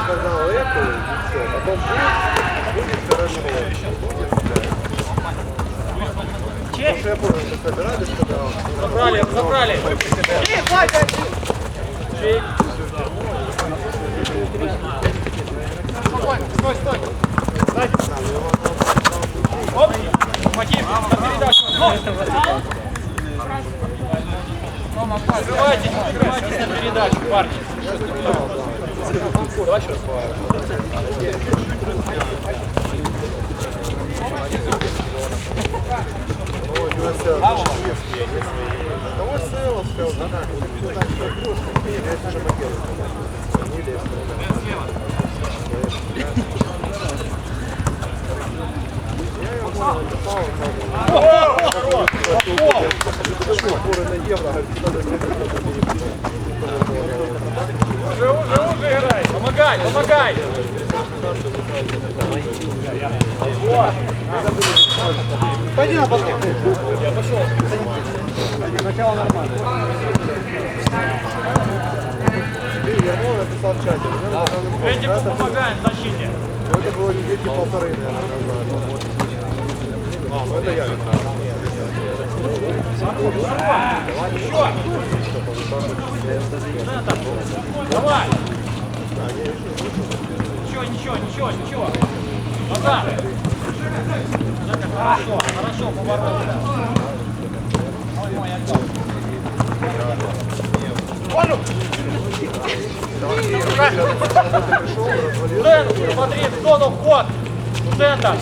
показал эту, и все. Потом будет хорошо. Потому что я помню, что собирались, когда... Забрали. Чей. Стой. Оп, Маким, на передачу. Открывайтесь на передачу, парни. Давай еще раз. Того Селов сказал, да, я уже могил. Не лезь. Я его написал, на евро, Уже играй. Помогай. Пойди на баскет. Я пошел. Начало нормально. Я написал в чате. Эдику помогаем в защите. Это было недельки полторы, наверное, назад. Ну это я. Давай. Ничего. Назад. Хорошо, поворот. Смотри, в зону вход. Центр.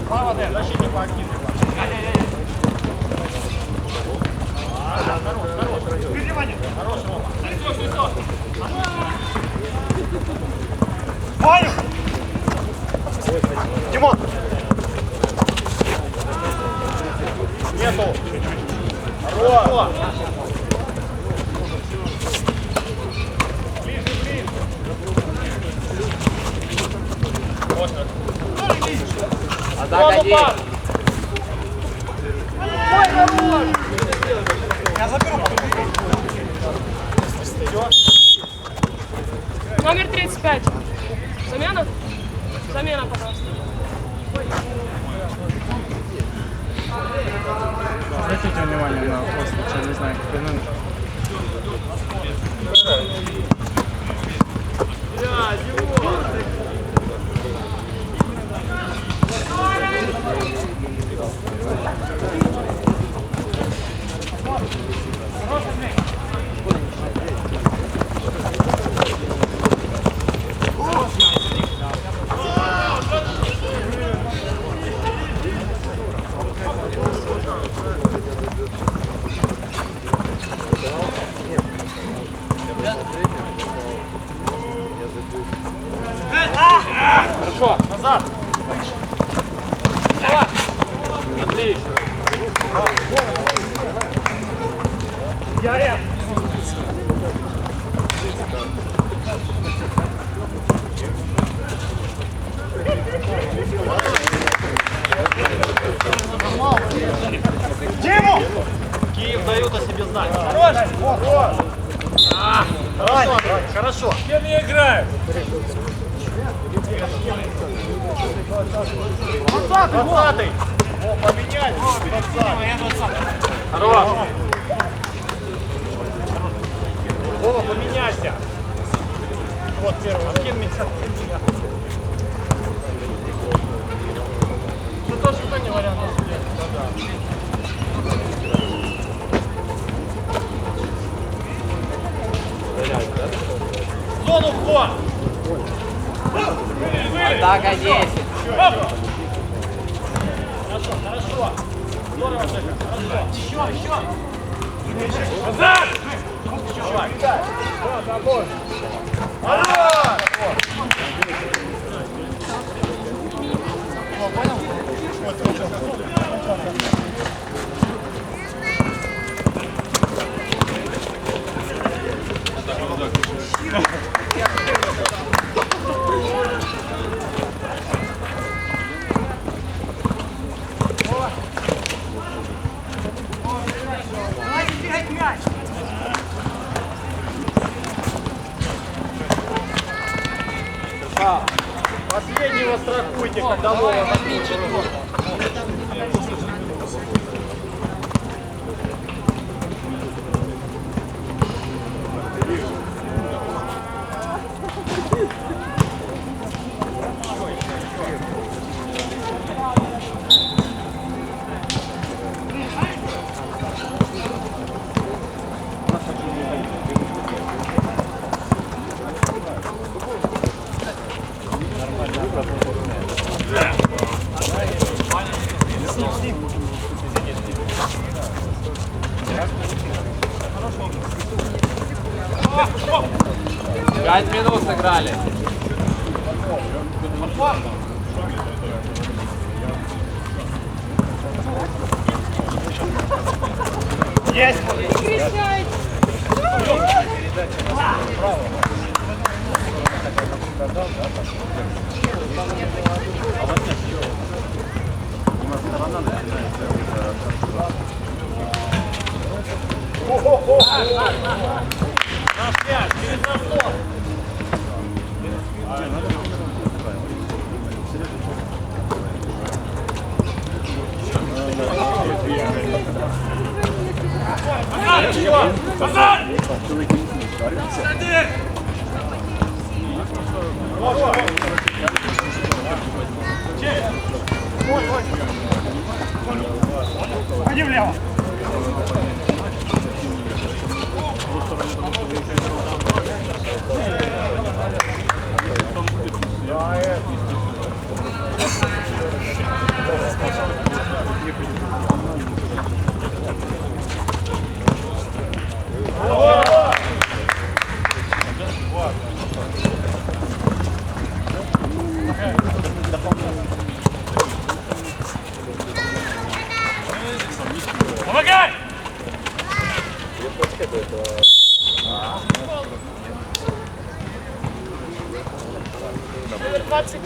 Право, защитник поактивнее. Хорош, Рома. Ваня! Димон! Нету. Хорош. Ближе. Можно. Атака, Дим. Я заберу. Номер 35. Замена? Замена, пожалуйста. Обратите внимание на просто, что не знаю, какой номер. Хорошо, назад. Давай. Отлично. Я. Диму! Киев дают о себе знать. Хорошо. Хорошо. С кем я играю? 20-й. О, поменять! 20. Хорош. Вова, поменяйся. Вот первый. Откинь меня. Ну тоже что не вариант. Зону вход. Атака 10. Хорошо. Здорово, Жека. Хорошо. Еще. Назад! Давай. Помните, когда Вова возьми четвертого? Пять минут сыграли. Не кричать! Пойди влево. Помогай! 23.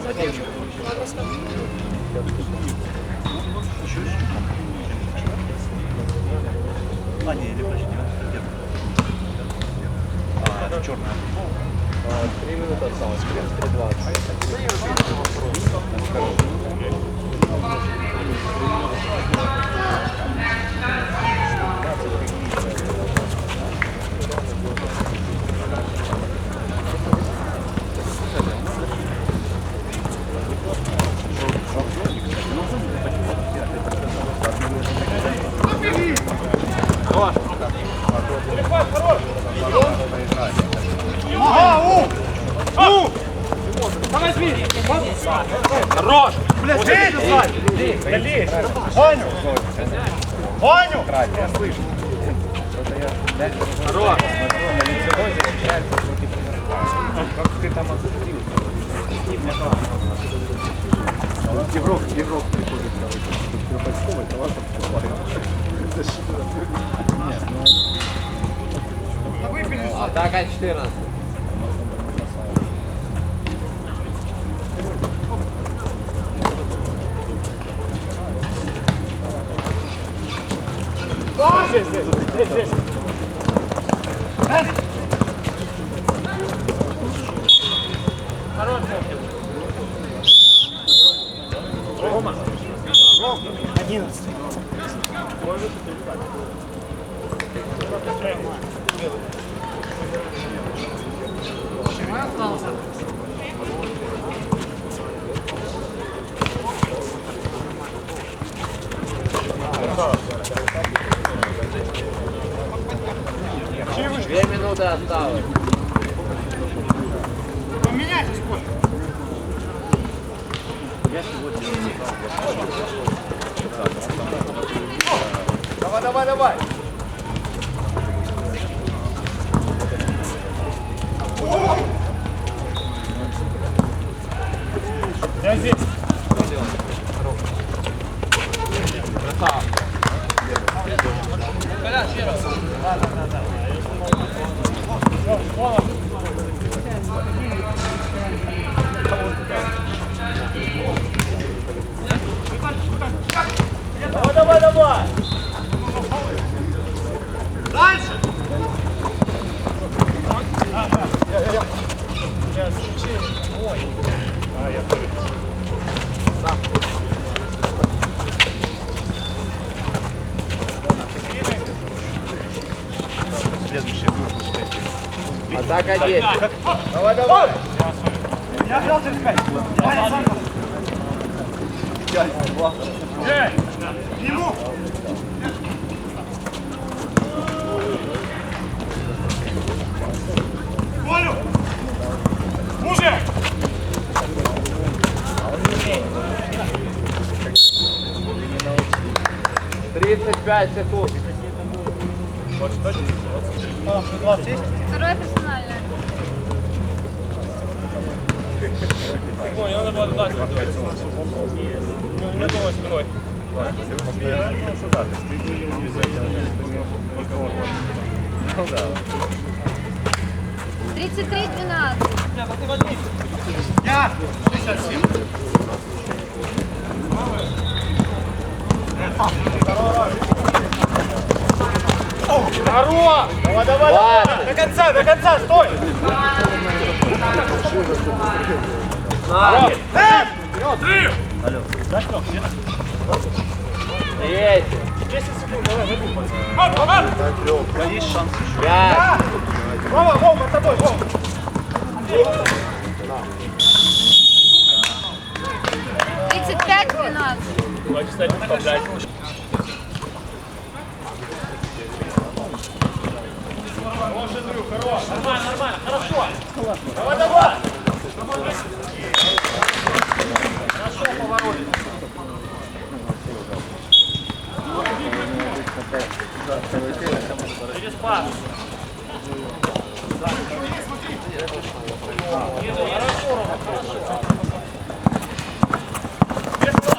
Задержка. А, не, или почти. А, черная. 3 минуты осталось. 3 Хорош! Блядь, лезь! Ваню! Ваню! Я слышу. Хорош! Как ты там отзывился? Игрок приходит, трехочковый, талантов Атака 14. здесь. Хорош! Рома. 11. Две минуты осталось. Поменяйтесь, Коля. Я сегодня Давай. Я здесь. Красава. Коля, еще раз. Да. Давай. Дальше. Ой. Я Атака 10. Давай, давай. Я взял 35. Ваня, сам. Ему. Волю. Мужик. 35 секунд. Второе персональное. Ой, надо было дать. Не думай спиной. Ну да. 33-12. Я. 67. Здорово! Давай, давай, давай. До конца, стой! На. Есть. 10 секунд, давай, забей. Да есть шанс еще. 5. Вова, Вова, под тобой, Вова! 35-12. Давай, кстати, вставлять. Хорош, Андрюх, хорош. Нормально, нормально, хорошо. Давай, давай. Хорошо, поворот. Через пас.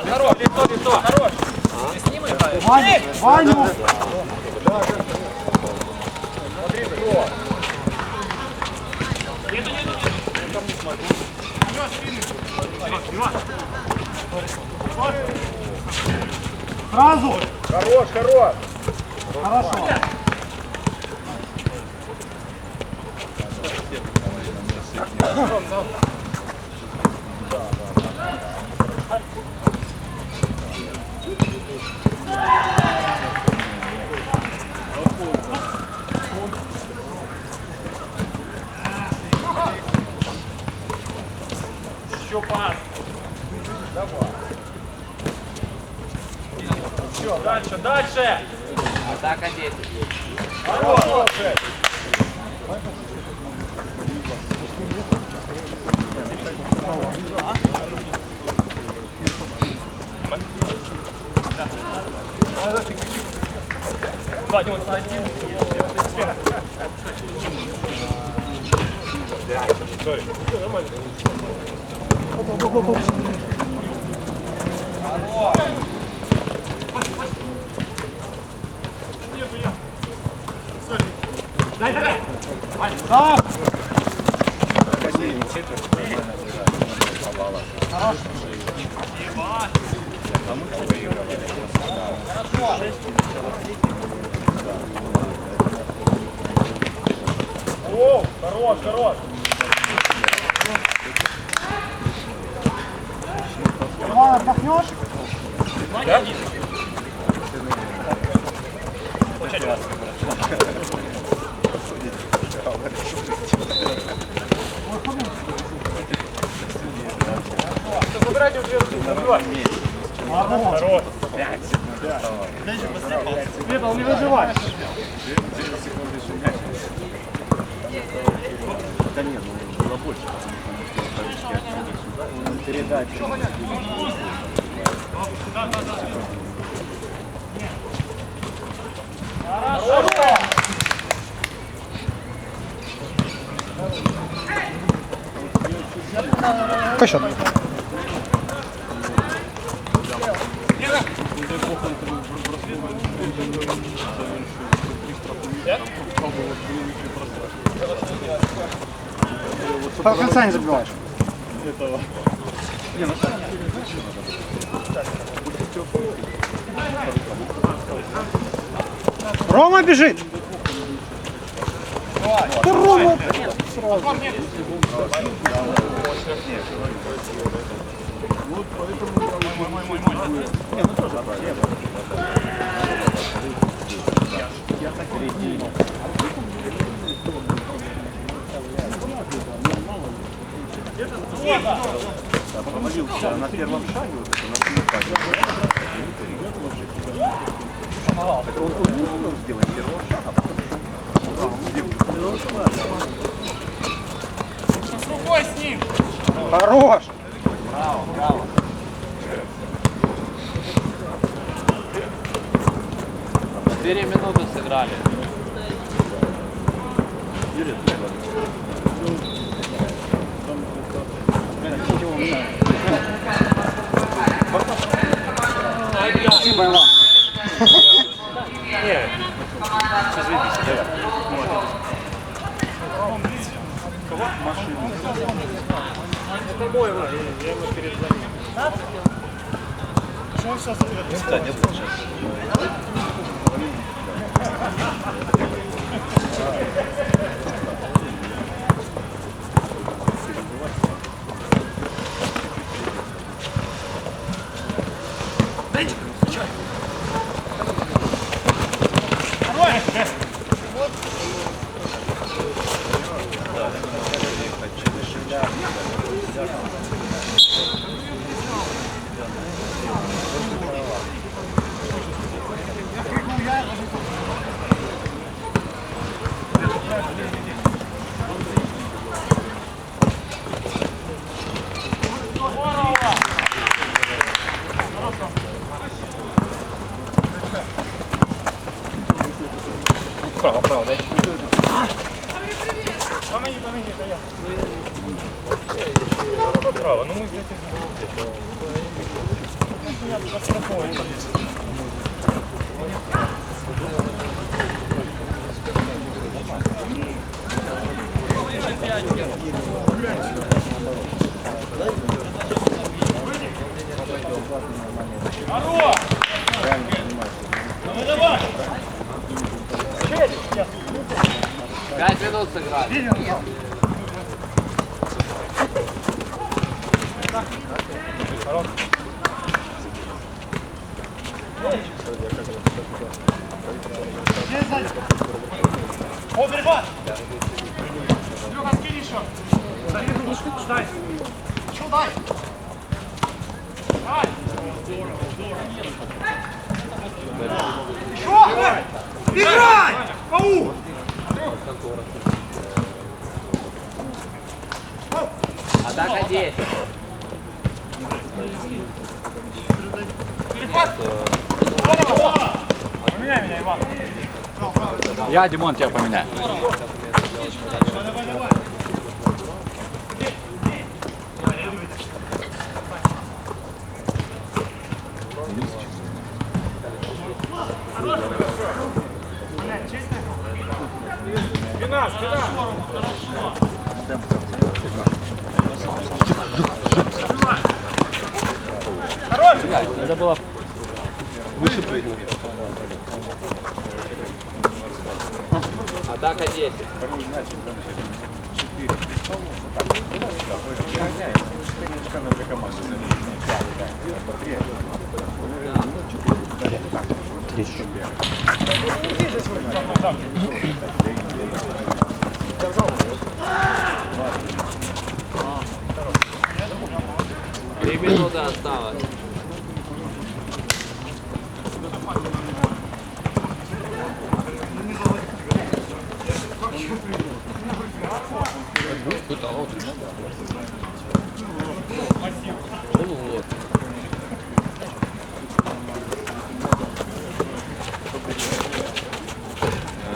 Хорошо, лицо, хорош. Ты с ним играешь? Ваня. Ваню. Сразу. Хорош, хорош. Хорошо. Еще пас. Все, дальше, дальше. Атака 10. Хорош. Вадим, вот один. Сори. Нормально. Дай, дай, дай. Так. О, хорош, хорош. Иван, отдохнешь? Да? Забирайте уже. Хорош. Света, не выживай. Да нет, ну было больше. Передача. Хорошо. Какой счет? По конца не забиваешь. Рома бежит! Да Рома! Провалился на первом шаге, вот это, на первом шаге. Это он успел сделать первого шага, а потом С рукой с ним. Хорош! Браво, браво. Четыре минуты сыграли. Спасибо, Иван. Право, право, дай. Право, ну мы Здорово! Ну давай! 5 минут сыграли. О, борьба! Лёха, скинь еще! Дай! Чё дай? Дай! Еще! Играй! Ау! Атака 10. Поменяй меня, Иван. Я, Димон, тебя поменяю. Спина, спина. Это было выше прыгнул. Атака 10. Три минуты осталось.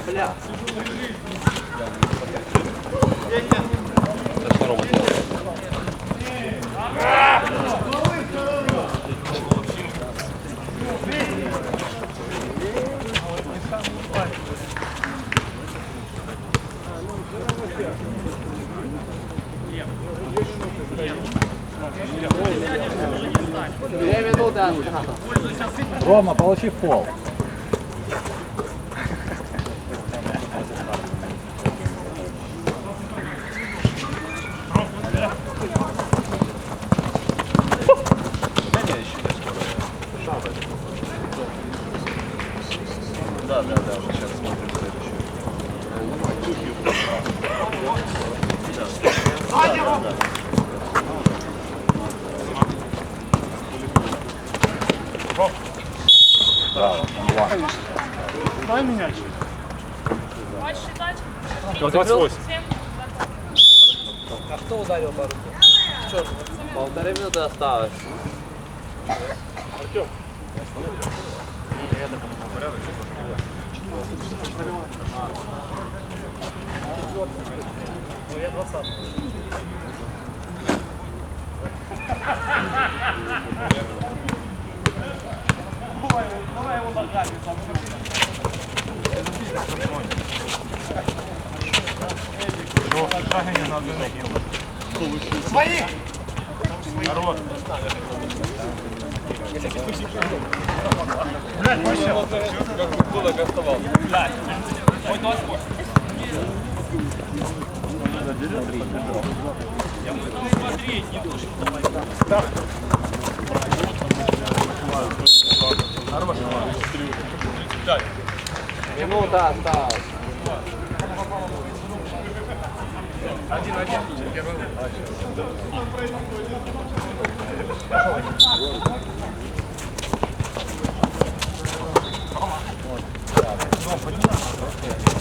Бля. Две минуты осталось. Рома, получи фол. Да, мы сейчас смотрим следующую. Дай меня. Можешь считать? 28. А кто ударил по руке? Что, 1,5 минуты осталось. Артем. Я 20. Давай его ногами там. Шагання на одну ногу. Свои! Народ! Блядь, вообще! Как кулак оставал. Блядь! Ой, 28. Я буду смотреть, не душить. Так. Хорош. Минута осталась. 1-1.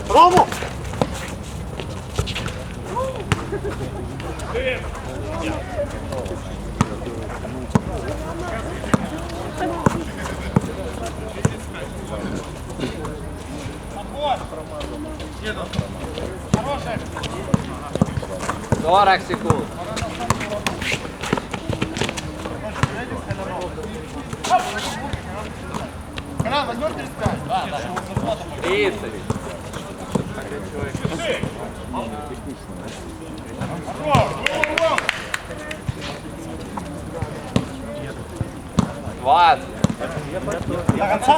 Рому! Хорошая. 40 секунд. Колян, возьмешь 35? 30. 20. До конца?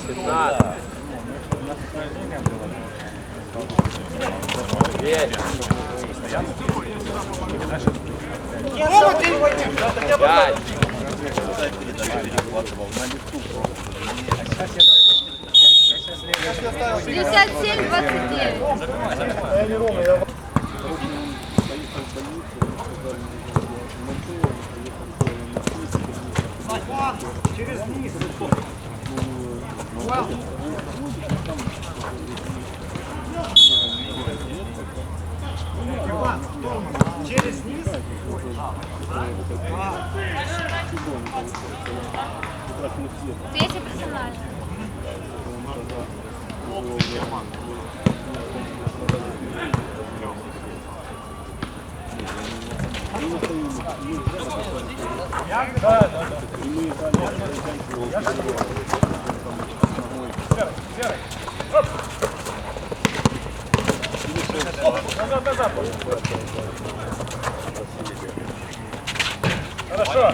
15. 10. 5. 57-29. Через низ. Через низ. Третий персональный. Хорошо.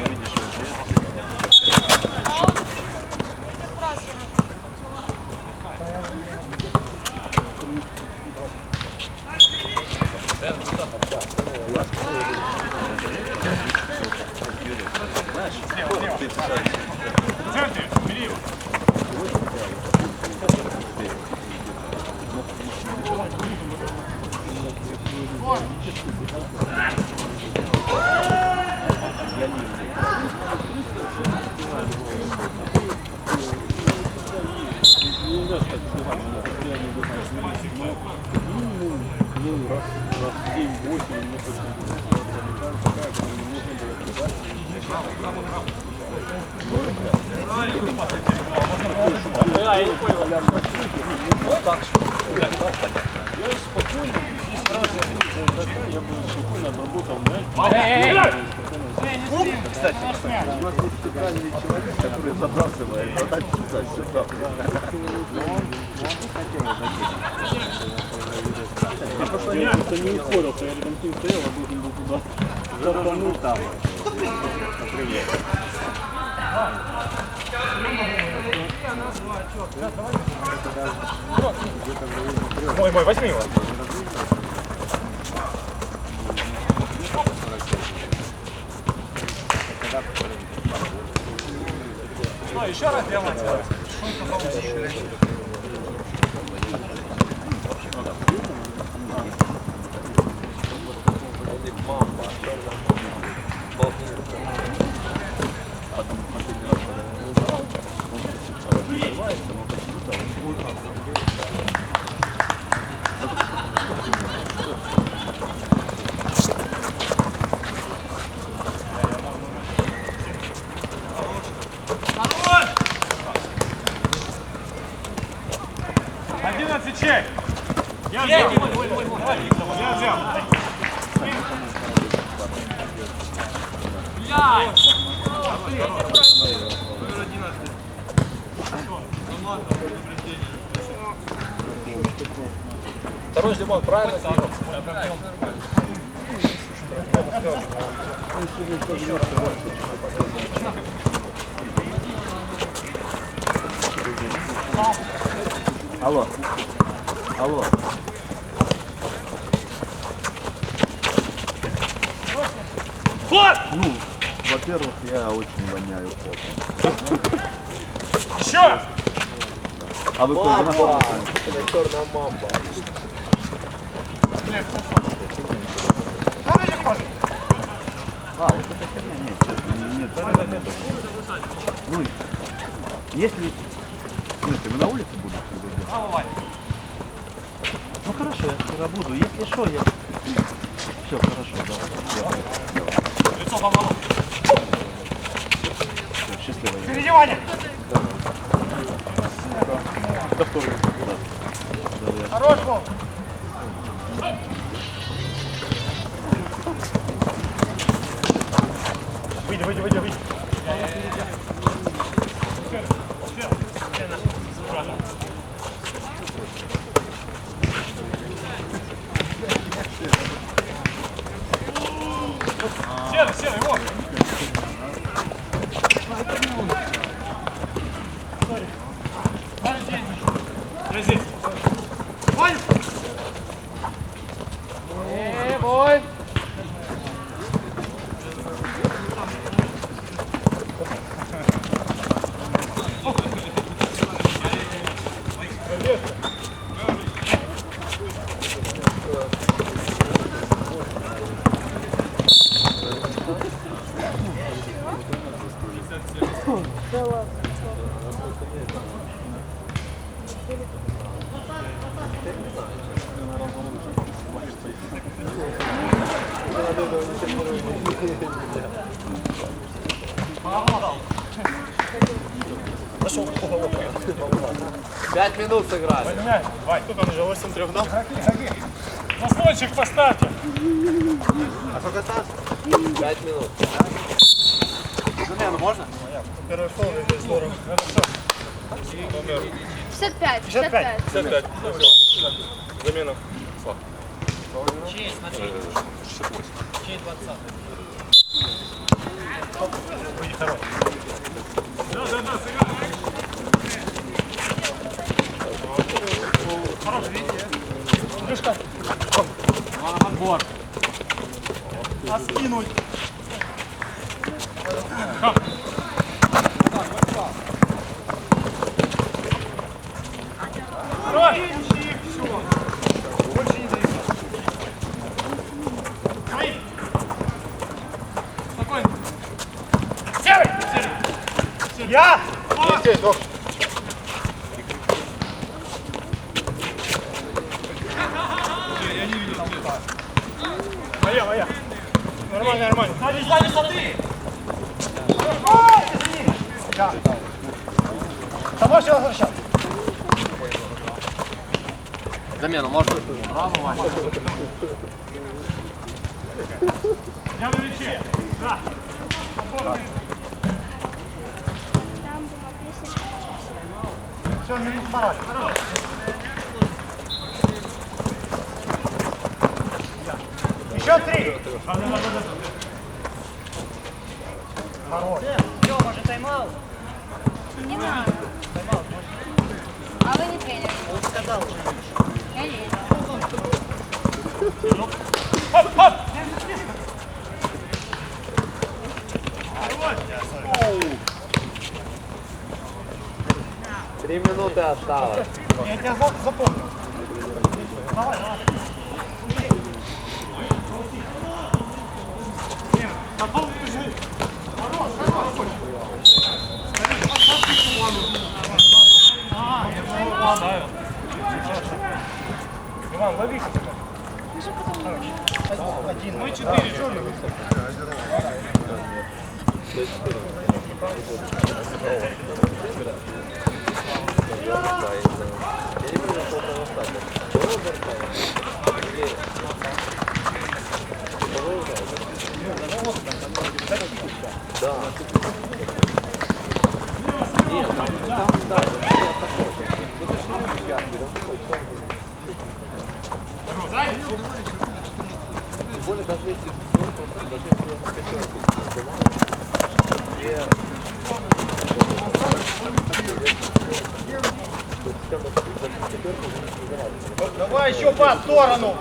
В центре, бери его. Который забрасывает, отдать сюда. Я просто не ускорился, я рядом с ним стоял, а должен был туда затонуть там. Мой, возьми его. Что, еще раз делать? Чек! Я взял! Я взял! Второй Димон, правильно сделал? Алло. Алло. Вот! Ну, во-первых, я очень воняю потом. Еще! А вы кто находитесь? Это черная мамба. А, вот это херня, нет, честно, нет, правильно. Ну, если... Смотрите, вы на улице будете? Ну хорошо, я вчера буду. Если что, я... Все, хорошо, да. Лицо помало. Все, счастливо. Впереди, Ваня! Это второй. Да. Хорош, Вов! Выйди. Серый, вот! Я здесь. Ваня! Бой! Пошел по голову. 5 минут сыграли. Понимаешь? Вань, кто там уже 8-3 дал? Заслончик поставьте. А сколько осталось? 5 минут. Замену можно? Первый фол, это здорово. Это все. 55. 55. Замена. Чей, смотри. 68. Чей 20? Выйди второй. Да, сыграй. Хороший, видите? Крышка. Отбор. А скинуть. Хорош. Все. Больше не даю. Свои. Спокойно. Серый. Я. Здесь, док. Моя. Нормально. Сзади, смотри. Да. Можешь его возвращать. Замену можно? Браво, Ваня. Я на мяче. Да. Все, не вставай. Еще 3. Хорош. Все, может тайм-аут? Не надо. А вы не тренер? Он сказал уже. Я не. Хоп! 3 минуты осталось. Я тебя запомнил. Давай, давай. Потом бежи. Хорош, хорош. Я же попадаю. Иван, лови. Один. Мы 4. Да. Нет, там, да, более даже если Давай еще по сторону.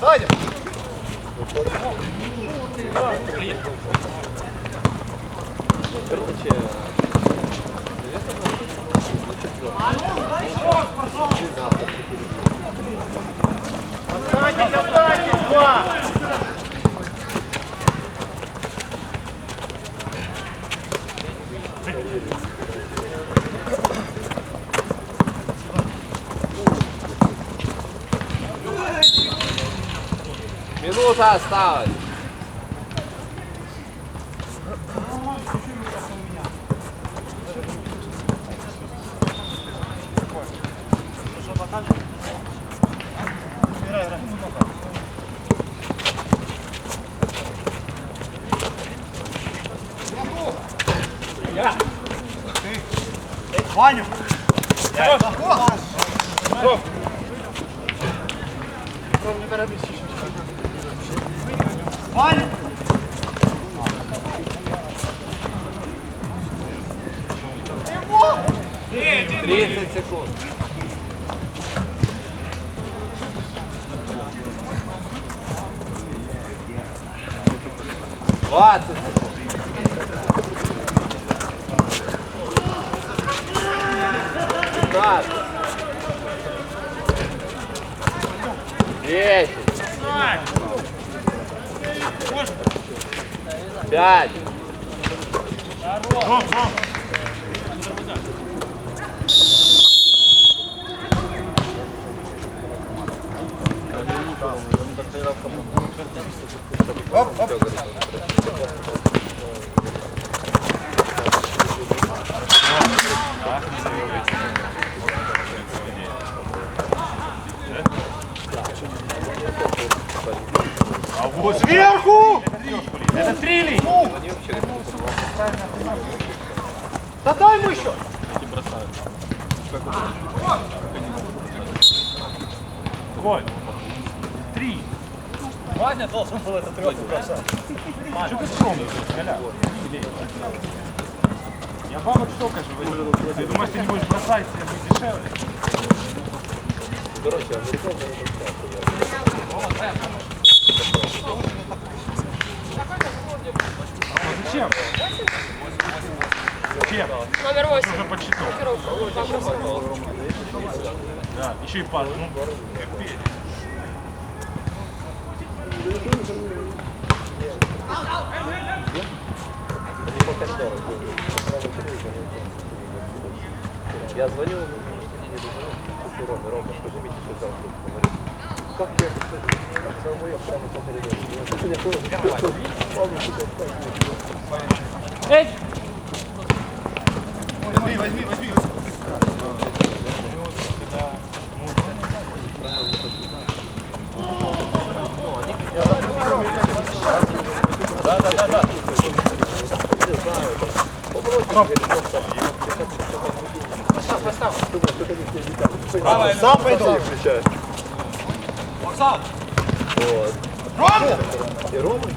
Саня! Останьтесь, два! минута осталась. Ваню! Ваню! 30 секунд. 20 секунд. 15. 10. 5. Сверху! Это стрели! Да дай ему еще! Гол. 3. Ваня должен был этот трёху бросать. Что ты скромный, Коля? Я бабок столько же возьму. Ты думаешь, ты не будешь бросать, тебе будет дешевле? Короче, американцы Зачем? Зачем? Номер 8. Уже подсчитал. Да, еще и пас. Ну, капец. Я звоню, Рома, скажи мне, что там. Как я прямо по коридору. Эй! Возьми. Да. Поставь. Сам пойду. Оксан! Вот. И Рома.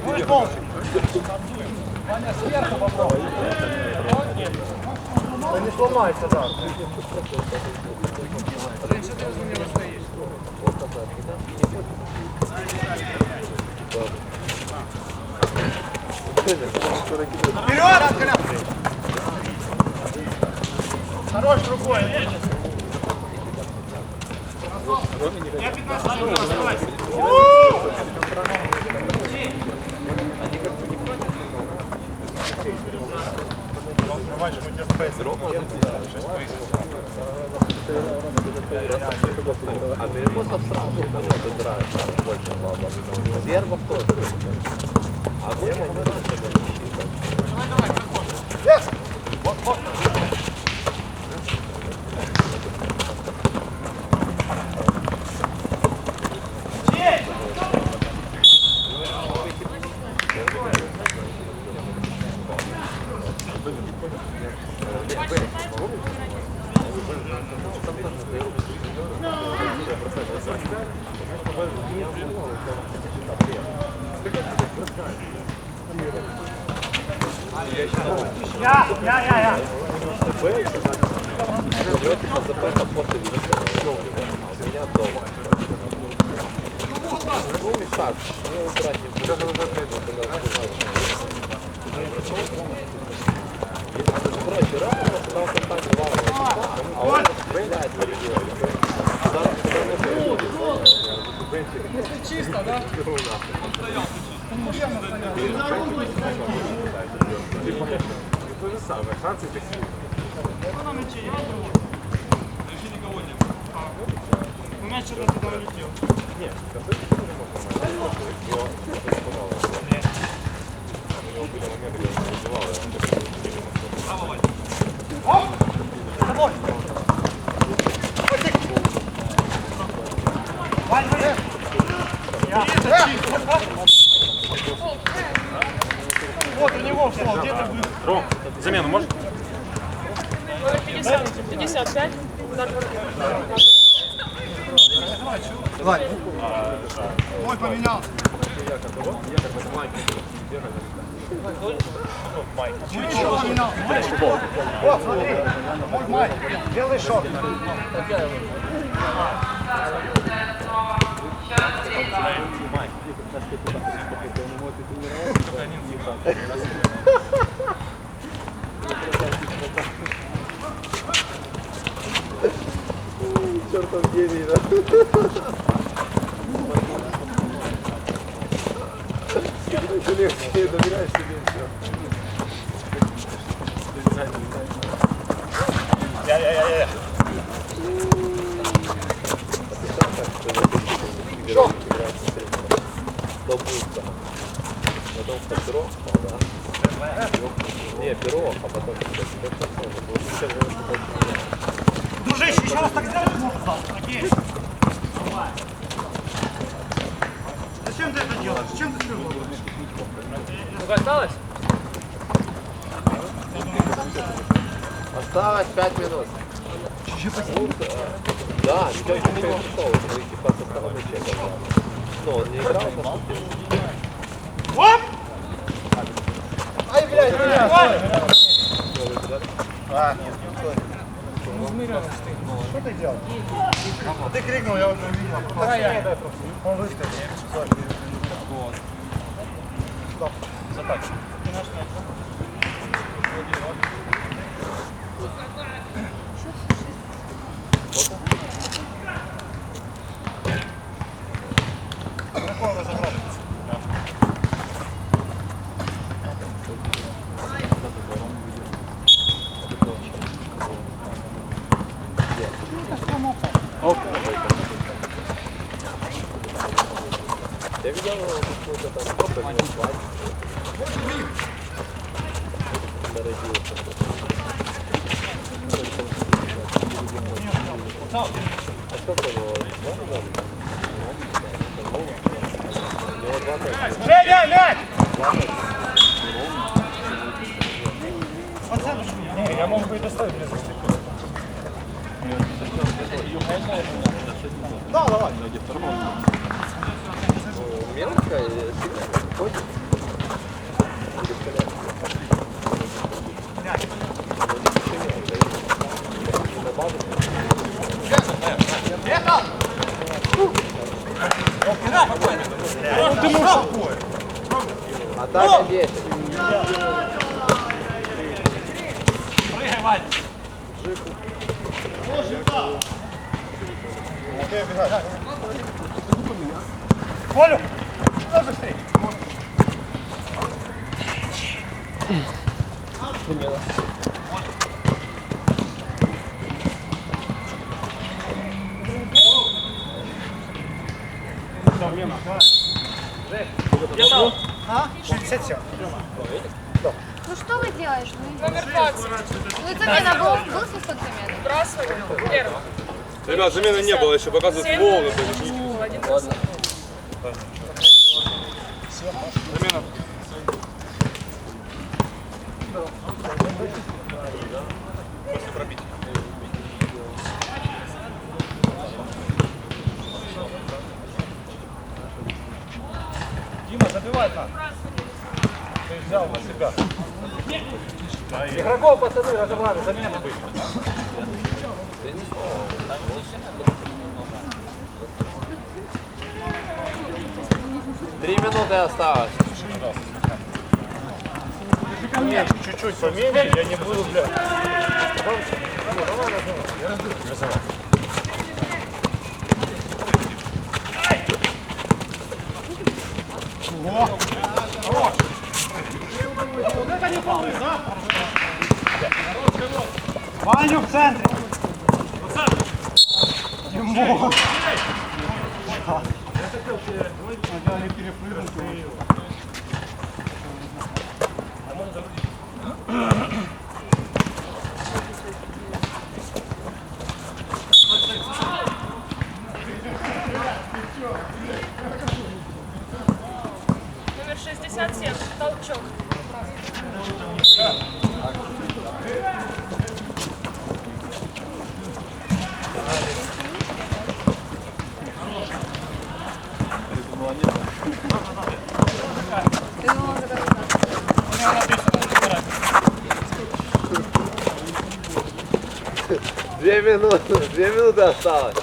Будешь молча. Ваня, сверху попробуй. Да не сломайся, да. Вперед! Хорош рукой. Я 15 минут оставайся. А переносов сразу забираешь больше баба. Вербов тоже. А вы Я. Ну и так, не убирать не короче, рано стал контакт главного, а он стреляет в регионе. Если чисто, да? То же самое, шансы такие. Мяч что-то туда улетел. Нет, скажи, что не можно нормально. Его испугало. У него были моменты, где он переживал, и он так Тобой! Вань, вперед! Вот у него фол, где-то был. Ром, замену можешь? 55. Мой поменялся. Чего поменялся? Вот, смотри. Мой Майк. Белый шорт. чертом гений, да? Ты легче доверяешь себе все. Я. Что? Добудка. Потом пирог, да? Не, пирог, а потом Дружище, еще раз так сделать можно? Окей. Зачем ты это делаешь? Зачем ты делаешь? Сколько осталось? Осталось 5 минут. Да, ничего не пришел, типа со стороны чека. Ну, он не играл, по сути. Оп! Ай, блядь, А, нет, стой. Что ты делал? Ты крикнул, я уже увидел. Он выскочил. Вот. Стоп. Затак. Какого разобрали? Я видел какой-то там топ, и не спать. Народился. А сколько у него? 2 года? У него 2 года. Женя, мяч! Пацаны, Я мог бы и доставить без застыка. Да, давай. Мелко или сильно? Ходит? Ты можешь такое. Атака 10. Прыгай, Ваня. Колю, давай быстрее. А? 67. Ну что вы делаешь? Номер 20. Ну замена был свисток замены? Бросай. Первый. Ребят, замены не было, еще показывают волны. Один бросок. Замена. Дима, забивай там. Ты взял на себя. Игроков, пацаны, разобрали, замена были. Три минуты осталось. Чуть-чуть поменьше, я не буду, блядь. Ваню в центре. Тимур. Надо перепрыгнуть. Номер 67. Толчок. Две минуты осталось.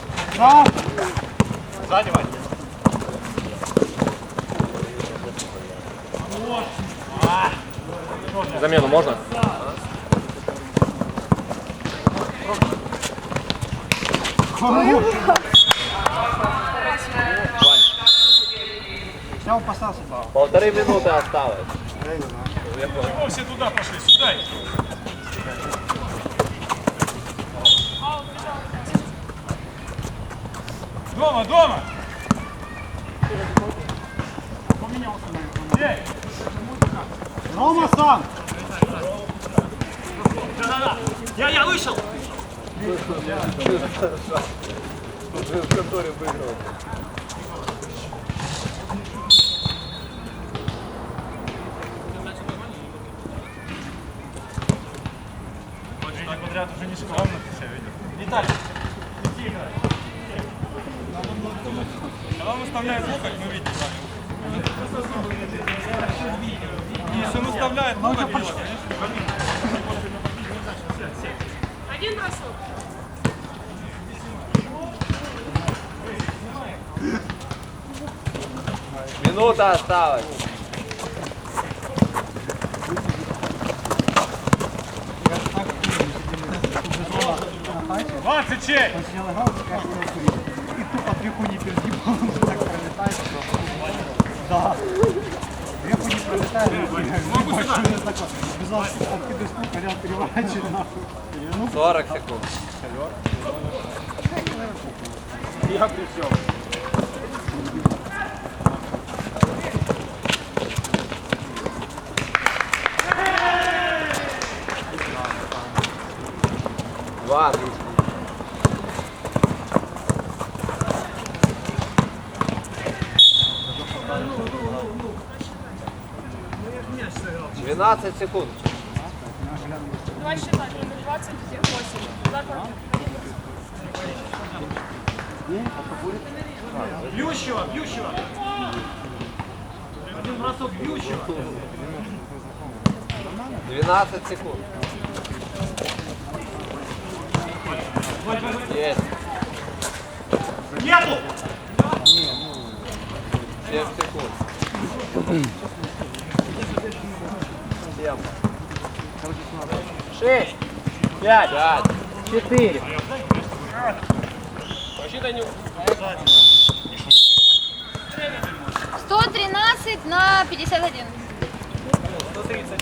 Сзади, Вань. Замену можно? Я он поставился. Полторы минуты осталось. Чего все туда пошли? Сюда. Дома, дома! Рома сам! Да-да-да! Я вышел! В конторе выиграл. Подряд уже не скромно ты себя видел. Виталий, иди играй. Когда он выставляет локоть, мы видим. Если он выставляет локоть, видишь. Один бросок. Минута осталась. 20 чей! Он сидел играл, и тупо две хуйни перед ним, он так пролетает. Да. Две хуйни пролетают, и большой знаком. Бежал, откидываешь стул, колян переворачивает нахуй. 40 секунд. Я при всем. Два. 12 секунд. Два считать, номер 28. Удар против. Бьющего, бьющего. Один бросок бьющего. 12 секунд. Есть. Нету! 7 секунд. 7. 6, 5, 5. 4. Посчитай нюх. 113 на 51. 130.